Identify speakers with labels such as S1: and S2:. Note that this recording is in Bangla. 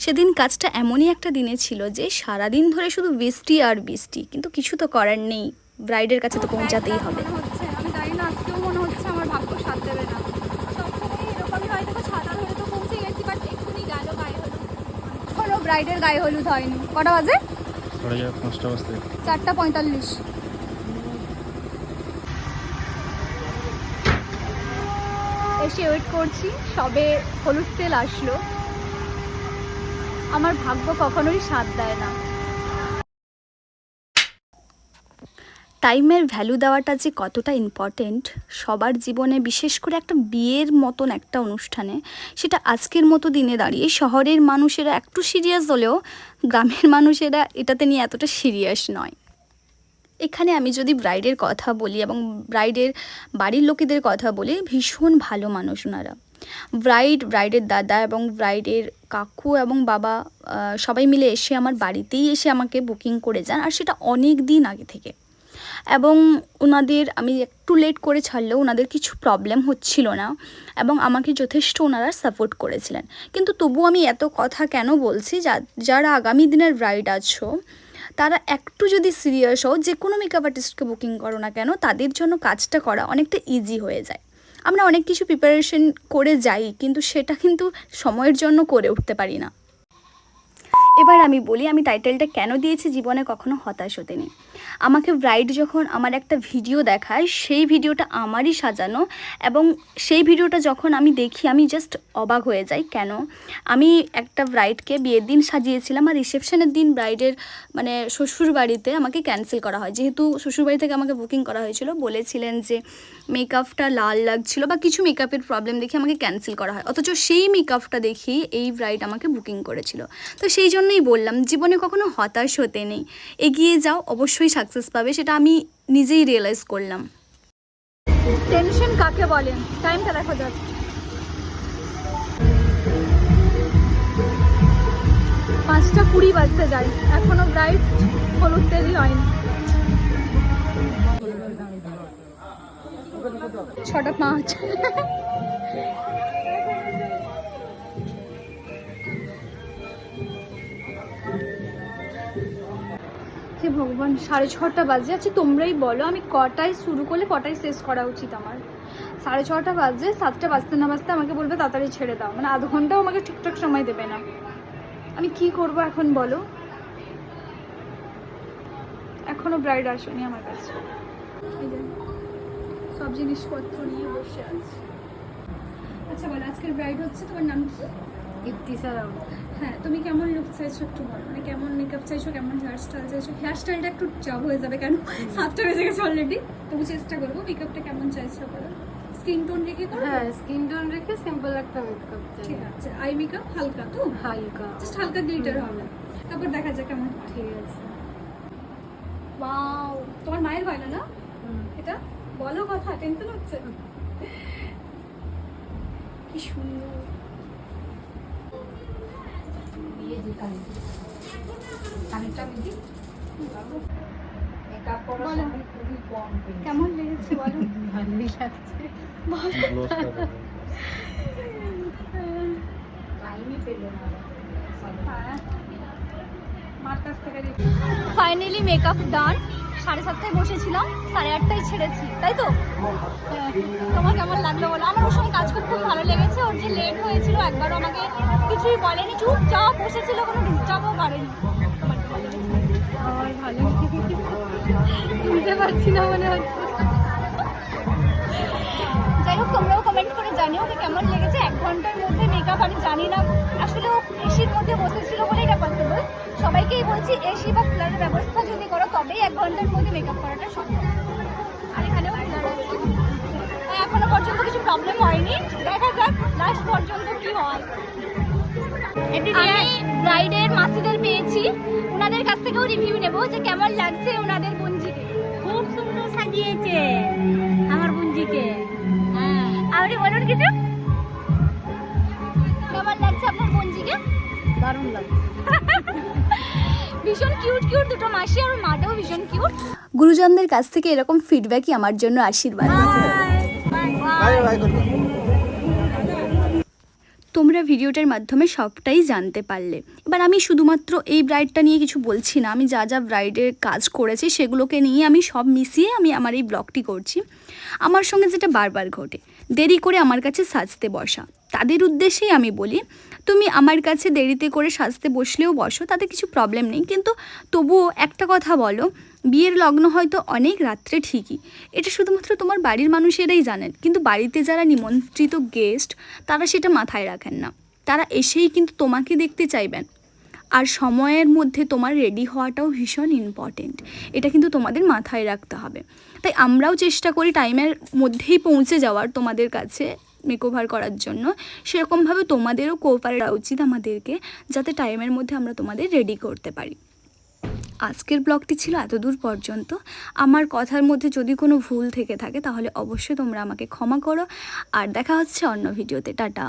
S1: সেদিন কাজটা এমনই একটা দিনে ছিল যে সারাদিন ধরে শুধু বৃষ্টি আর বৃষ্টি, কিন্তু কিছু তো করার নেই, ব্রাইডের কাছে তো পৌঁছাতেই হবে।
S2: আমি জানি না, আজকেও মনে হচ্ছে আমার ভাগ্য সাথ দেবে না। সবসময় এরকমই হয়, দেখো ছাতা ধরে তো পৌঁছে গেছি, বাট এক্ষুনি গেল গায়ে হলুদ। এখনো ব্রাইডের গায়ে হলুদ হয়নি। কটা বাজে?
S3: 5:30 বাজতে।
S2: 4:45। এসে ওয়েট করছি, সবে হলুদ তেল আসলো। আমার ভাগ্য কখনোই সাথ দেয় না।
S1: টাইমের ভ্যালু দেওয়াটা যে কতটা ইম্পর্টেন্ট সবার জীবনে, বিশেষ করে একটা বিয়ের মতন একটা অনুষ্ঠানে, সেটা আজকের মতো দিনে দাঁড়িয়ে শহরের মানুষেরা একটু সিরিয়াস হলেও গ্রামের মানুষেরা এটাতে নিয়ে এতটা সিরিয়াস নয়। এখানে আমি যদি ব্রাইডের কথা বলি এবং ব্রাইডের বাড়ির লোকেদের কথা বলি, ভীষণ ভালো মানুষ ওনারা। ব্রাইডের দাদা এবং ব্রাইডের কাকু এবং বাবা সবাই মিলে এসে আমার বাড়িতেই এসে আমাকে বুকিং করে যান, আর সেটা অনেক দিন আগে থেকে। এবং ওনাদের আমি একটু লেট করে ছাড়লেও ওনাদের কিছু প্রবলেম হচ্ছিল না এবং আমাকে যথেষ্ট ওনারা সাপোর্ট করেছিলেন। কিন্তু তবু আমি এত কথা কেন বলছি, যারা আগামী দিনের ব্রাইড আছো তারা একটু যদি সিরিয়াস হও, যে কোনো মেকআপ আর্টিস্টকে বুকিং করো না কেন, তাদের জন্য কাজটা করা অনেকটা ইজি হয়ে যায়। আমরা অনেক কিছু প্রিপারেশন করে যাই, কিন্তু সেটা কিন্তু সময়ের জন্য করে উঠতে পারি না। এবার আমি বলি আমি টাইটেলটা কেন দিয়েছি জীবনে কখনো হতাশ হতে নেই। আমাকে ব্রাইড যখন আমার একটা ভিডিও দেখায়, সেই ভিডিওটা আমারই সাজানো, এবং সেই ভিডিওটা যখন আমি দেখি আমি জাস্ট অবাক হয়ে যাই। কেন? আমি একটা ব্রাইডকে বিয়ের দিন সাজিয়েছিলাম, আর রিসেপশনের দিন ব্রাইডের মানে শ্বশুর বাড়িতে আমাকে ক্যান্সেল করা হয়, যেহেতু শ্বশুরবাড়ি থেকে আমাকে বুকিং করা হয়েছিল। বলেছিলেন যে মেকআপটা লাল লাগছিল বা কিছু মেকআপের প্রবলেম দেখে আমাকে ক্যান্সেল করা হয়, অথচ সেই মেকআপটা দেখি এই ব্রাইড আমাকে বুকিং করেছিল। তো সেই জন্যই বললাম জীবনে কখনো হতাশ হতে নেই, এগিয়ে যাও, অবশ্যই সাকসেস পাবে, সেটা আমি নিজেই রিয়েলাইজ করলাম।
S2: টেনশন কাকে বলে? টাইমটা দেখো জাস্ট 5:20 বাজতে যায়, এখনো ব্রাইড হলুদ তেলই হয়নি। 6:05। হে ভগবান, 6:30 বাজে। আচ্ছা তোমরাই বলো আমি কটায় শুরু করলে কটায় শেষ করা উচিত আমার? 6:30 বাজে, 7টা বাজতে না বাজতে আমাকে বলবে তাড়াতাড়ি ছেড়ে দাও, মানে আধ ঘন্টাও আমাকে ঠিকঠাক সময় দেবে না। আমি কি করব এখন বলো? এখনো ব্রাইড আসেনি আমার কাছে, এই যে সব জিনিসপত্র নিয়ে বসে আছে। আচ্ছা বলো, আজকের ব্রাইড হচ্ছে, তোমার নাম কি?
S4: ইফতিসার রাউল।
S2: হ্যাঁ, তুমি কেমন লুক চাইছো একটু বলো, মানে কেমন মেকআপ চাইছো, কেমন হেয়ার স্টাইল চাইছো? হেয়ার স্টাইলটা একটু চাপ হয়ে যাবে, কেন 7টা বেজে গেছে অলরেডি, তবু চেষ্টা করবো। মেকআপটা কেমন চাইছো বলো? স্কিন টোন রেখে করো?
S4: হ্যাঁ, স্কিন টোন রেখে সিম্পল একটা মেকআপ চাই।
S2: ঠিক আছে। আই মেকআপ হালকা তো?
S4: হালকা,
S2: জাস্ট হালকা গ্লিটার হবে, তারপর দেখা যাক কেমন হয়।
S4: ঠিক আছে।
S2: ওয়াও, তোমার মায়ের গয়না না এটা? বলো কথা, টেনশন হচ্ছে? কি সুন্দর। কেমন লেগেছে বলো?
S4: ভালোই লাগছে। ফাইনালি মেকআপ ডান। 7:30টায় বসেছিলাম, 8:30টায় ছেড়েছি, তাই তো? তোমার কেমন লাগলো বলো? আমার ওর সঙ্গে কাজ করতে খুব ভালো লেগেছে। ওর যে লেট হয়েছিল একবারও আমাকে কিছুই বলেনি, চুপচাপ বসেছিল, কোনো ডিস্টার্বও করেনি। আমার ভালো বুঝতে পারছি না মনে হচ্ছে। যাই হোক, তোমরাও কমেন্ট করে জানিও ওকে কেমন লেগেছে। 1 ঘন্টার মধ্যে মেকআপ, আমি জানি না আসলে ও এসির মধ্যে বসেছিল বলে এটা পসিবল। সবাইকেই বলছি এসি বা কুলারের ব্যবস্থা যদি করো তবেই 1 ঘন্টার মধ্যে মেকআপ করাটা সম্ভব। আর এখানেও কুলার আছে, এখনো পর্যন্ত কিছু প্রবলেম হয়নি, দেখা যাক লাস্ট পর্যন্ত কি হয়। আমি ব্রাইডের মাসিদের পেয়েছি, ওনাদের কাছ থেকেও রিভিউ নেব যে কেমন লাগছে ওনাদের বোনজিকে। খুব সুন্দর সাজিয়েছে আমার বোনজিকে।
S2: হ্যাঁ, আপনি বলুন কিছু, কেমন লাগছে আপনার বোনজিকে?
S4: দারুণ লাগছে।
S2: ভীষণ কিউট কিউট দুটো মাসি, আর মাটাও ভীষণ কিউট।
S1: গুরুজনদের কাছ থেকে এরকম ফিডব্যাকই আমার জন্য আশীর্বাদ। তোমরা ভিডিওটার মাধ্যমে সবটাই জানতে পারলে। এবার আমি শুধুমাত্র এই ব্রাইডটা নিয়ে কিছু বলছি না, আমি যা যা ব্রাইডের কাজ করেছি সেগুলোকে নিয়ে আমি সব মিশিয়ে আমি আমার এই ব্লগটি করছি। আমার সঙ্গে যেটা বারবার ঘটে, দেরি করে আমার কাছে সাজতে বসা, তাদের উদ্দেশ্যেই আমি বলি, তুমি আমার কাছে দেরিতে করে সাজতে বসলেও বসো, তাতে কিছু প্রবলেম নেই, কিন্তু তবুও একটা কথা বলো, বিয়ের লগ্ন হয়তো অনেক রাত্রে ঠিকই, এটা শুধুমাত্র তোমার বাড়ির মানুষেরাই জানেন, কিন্তু বাড়িতে যারা নিমন্ত্রিত গেস্ট তারা সেটা মাথায় রাখেন না, তারা এসেই কিন্তু তোমাকে দেখতে চাইবেন। আর সময়ের মধ্যে তোমার রেডি হওয়াটাও ভীষণ ইম্পর্টেন্ট, এটা কিন্তু তোমাদের মাথায় রাখতে হবে। তাই আমরাও চেষ্টা করি টাইমের মধ্যেই পৌঁছে যাওয়ার তোমাদের কাছে মেকওভার করার জন্য, সেরকমভাবে তোমাদেরও কোঅপারেট করা উচিত আমাদেরকে, যাতে টাইমের মধ্যে আমরা তোমাদের রেডি করতে পারি। আজকের ব্লগটি ছিল এতদূর পর্যন্ত। আমার কথার মধ্যে যদি কোনো ভুল থেকে থাকে তাহলে অবশ্যই তোমরা আমাকে ক্ষমা করো, আর দেখা হচ্ছে অন্য ভিডিওতে। টাটা।